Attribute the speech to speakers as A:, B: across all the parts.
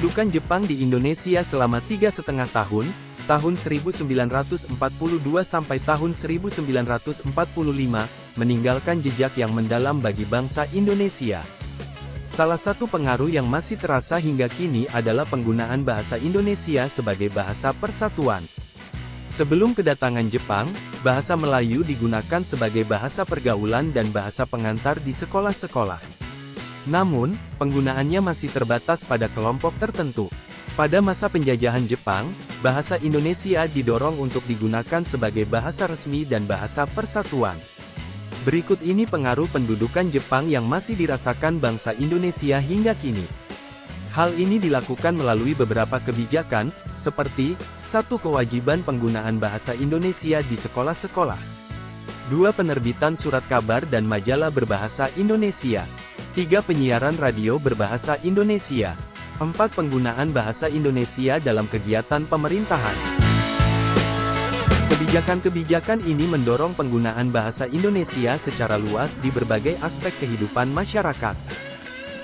A: Pendudukan Jepang di Indonesia selama 3,5 tahun, tahun 1942 sampai tahun 1945, meninggalkan jejak yang mendalam bagi bangsa Indonesia. Salah satu pengaruh yang masih terasa hingga kini adalah penggunaan bahasa Indonesia sebagai bahasa persatuan. Sebelum kedatangan Jepang, bahasa Melayu digunakan sebagai bahasa pergaulan dan bahasa pengantar di sekolah-sekolah. Namun, penggunaannya masih terbatas pada kelompok tertentu. Pada masa penjajahan Jepang, bahasa Indonesia didorong untuk digunakan sebagai bahasa resmi dan bahasa persatuan. Berikut ini pengaruh pendudukan Jepang yang masih dirasakan bangsa Indonesia hingga kini. Hal ini dilakukan melalui beberapa kebijakan, seperti 1. Kewajiban penggunaan bahasa Indonesia di sekolah-sekolah. 2. Penerbitan surat kabar dan majalah berbahasa Indonesia. 3. Penyiaran radio berbahasa Indonesia. 4. Penggunaan bahasa Indonesia dalam kegiatan pemerintahan. Kebijakan-kebijakan ini mendorong penggunaan bahasa Indonesia secara luas di berbagai aspek kehidupan masyarakat.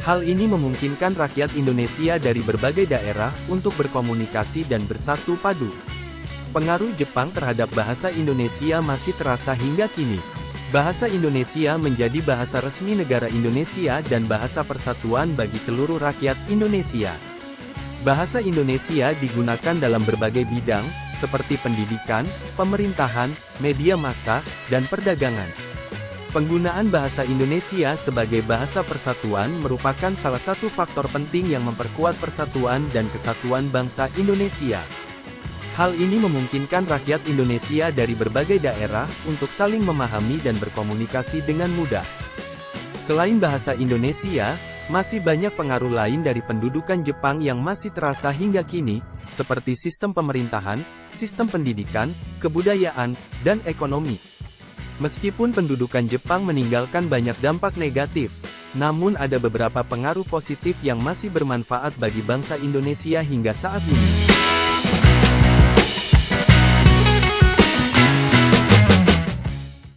A: Hal ini memungkinkan rakyat Indonesia dari berbagai daerah untuk berkomunikasi dan bersatu padu. Pengaruh Jepang terhadap bahasa Indonesia masih terasa hingga kini. Bahasa Indonesia menjadi bahasa resmi negara Indonesia dan bahasa persatuan bagi seluruh rakyat Indonesia. Bahasa Indonesia digunakan dalam berbagai bidang, seperti pendidikan, pemerintahan, media massa, dan perdagangan. Penggunaan bahasa Indonesia sebagai bahasa persatuan merupakan salah satu faktor penting yang memperkuat persatuan dan kesatuan bangsa Indonesia. Hal ini memungkinkan rakyat Indonesia dari berbagai daerah untuk saling memahami dan berkomunikasi dengan mudah. Selain bahasa Indonesia, masih banyak pengaruh lain dari pendudukan Jepang yang masih terasa hingga kini, seperti sistem pemerintahan, sistem pendidikan, kebudayaan, dan ekonomi. Meskipun pendudukan Jepang meninggalkan banyak dampak negatif, namun ada beberapa pengaruh positif yang masih bermanfaat bagi bangsa Indonesia hingga saat ini.